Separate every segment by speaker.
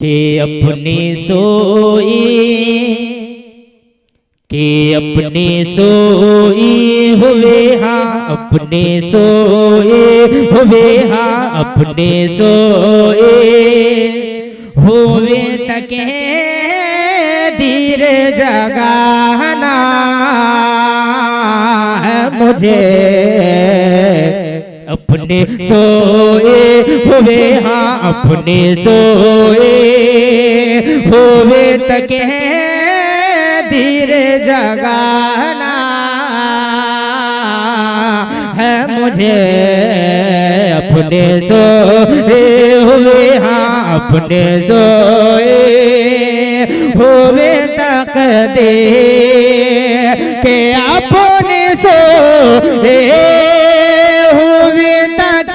Speaker 1: के अपने सोई, के अपने सोई हुए हाँ, अपने सोए हुए हाँ, अपने सोए हुए तके धीरे जगाना है मुझे, अपने सोए हुए हाँ, अपने सोए हुए तके धीरे जगाना है मुझे, अपने सोए हुए हाँ, अपने सोए हुए तक दे के अपने सोए हुए तक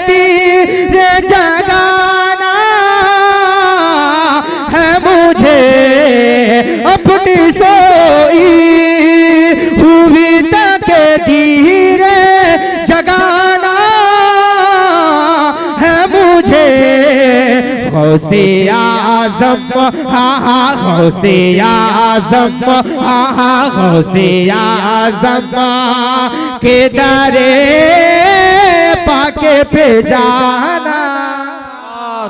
Speaker 1: धीरे जगाना है मुझे, अपनी सोई हुई तक धीरे जगाना है मुझे, गौसे आज़म हाँ हाँ, गौसे आज़म हाँ हाँ, गौसे आज़म के दरे पाके पे जाना।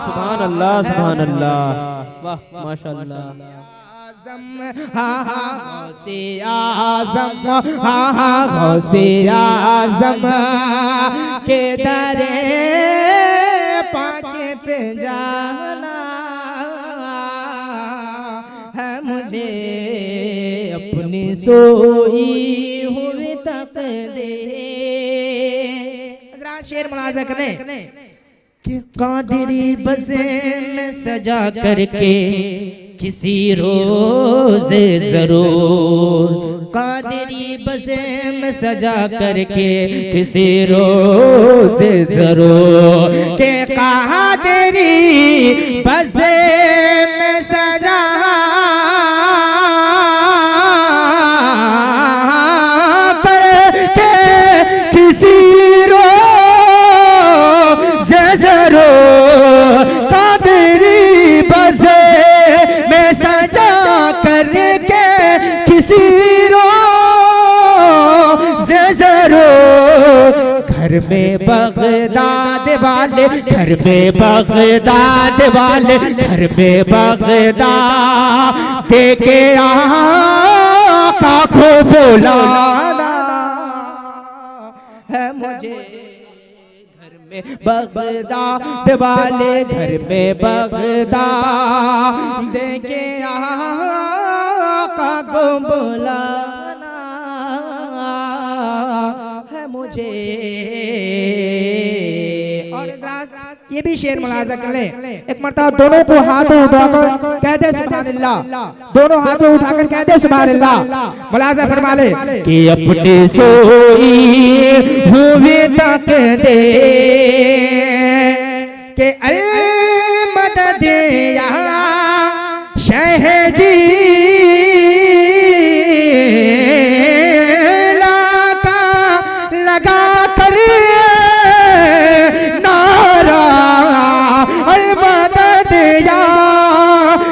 Speaker 2: सुभान अल्लाह, सुभान अल्लाह, वाह माशाअल्लाह।
Speaker 1: हाँ हाँ, गौसे आज़म हाँ हाँ, गौसे आज़म के दरे पाके पे जाना है मुझे, अपनी सोई हुई तक दे। शेर मुलाजा करें कि कादिरी बज़े में सजा करके किसी रोज जरूर, कादिरी बज़े में सजा करके किसी रोज जरूर, के कादिरी बज़े में सजा करके किसी रोज जरूर, कादिरी बज़े में सजा करके किसी रोज जरूर, घर में बगदाद वाले, घर में बगदाद वाले, घर में बगदाद देखे आका को बुलाना है मुझे, घर में बगदाद वाले, घर में बगदाद देखे आका को बुलाना है मुझे। और ये भी शेर मुलाजा कर ले, एक मरतबा दोनों को हाथों उठाकर कह दे सुभान अल्लाह, दोनों हाथों उठाकर कह दे सुभान अल्लाह। मुलाजा फरमा ले कि अपने सोई हुए तक दे के अल मदद या शहजी लगा कर नारा, अलमदद या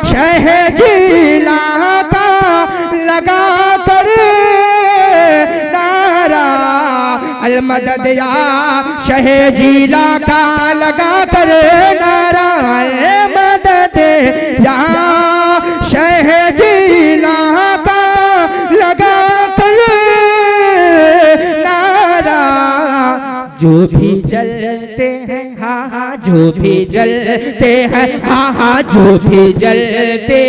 Speaker 1: शहजीला का लगा कर नारा, अलमदद या शहजीला का लगा कर नारा, अलमदद या शहजीला का लगा कर नारा, जो भी जलते हैं हाँ हाँ, जो भी जलते हैं हाँ हाँ, जो भी जलते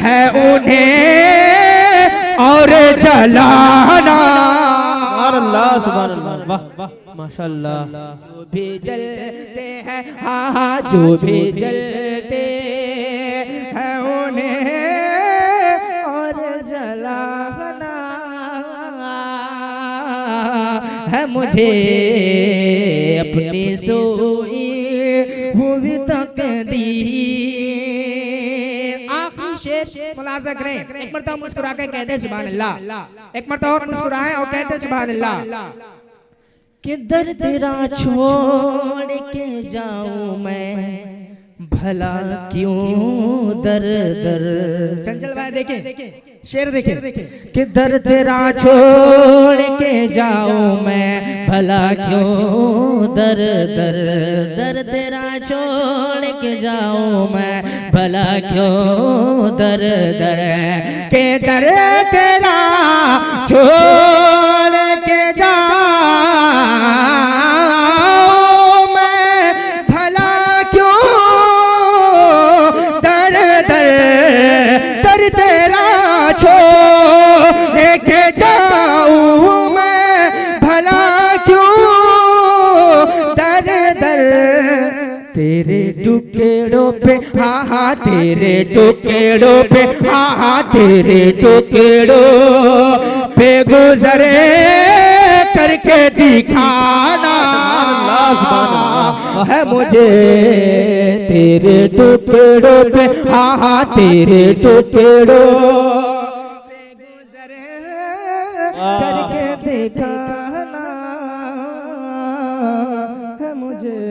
Speaker 1: हैं उन्हें और जलाना।
Speaker 2: सुभान अल्लाह, सुभान अल्लाह, वाह वाह माशाअल्लाह।
Speaker 1: जो भी जलते हैं हाँ हाँ, जो भी जलते हैं उन्हें और जलाना है मुझे, अपनी सोई हुई तकदीर। आखिरी शेर मुलाजा करें, एक मरतबा मुस्कुरा के कहते सुभान अल्लाह, एक मरतबा और मुस्कुराएं और कहते सुभान अल्लाह
Speaker 2: किधर तेरा छोड़ के जाऊं मैं, भला क्यों दर दर।
Speaker 1: चंचल भाई देखे शेर देखे,
Speaker 2: किधर तेरा छोड़ के जाऊं मैं, भला क्यों दर दर। दर तेरा छोड़ के जाऊं मैं, भला क्यों दर दर।
Speaker 1: के दर तेरा छोड़ के जाऊं मैं, भला क्यों दर दर। दर तेरा छोड़ के जाऊं मैं, भला क्यों दर दर। तेरे टुकड़ों पे हाँ हाँ तेरे टुकड़ों पे हाँ हाँ तेरे टुकड़ों पे गुजरे करके दिखाना है मुझे। तेरे टुकड़ों पे हाँ हाँ तेरे टुकड़ों पे गुजरे करके दिखाना है मुझे।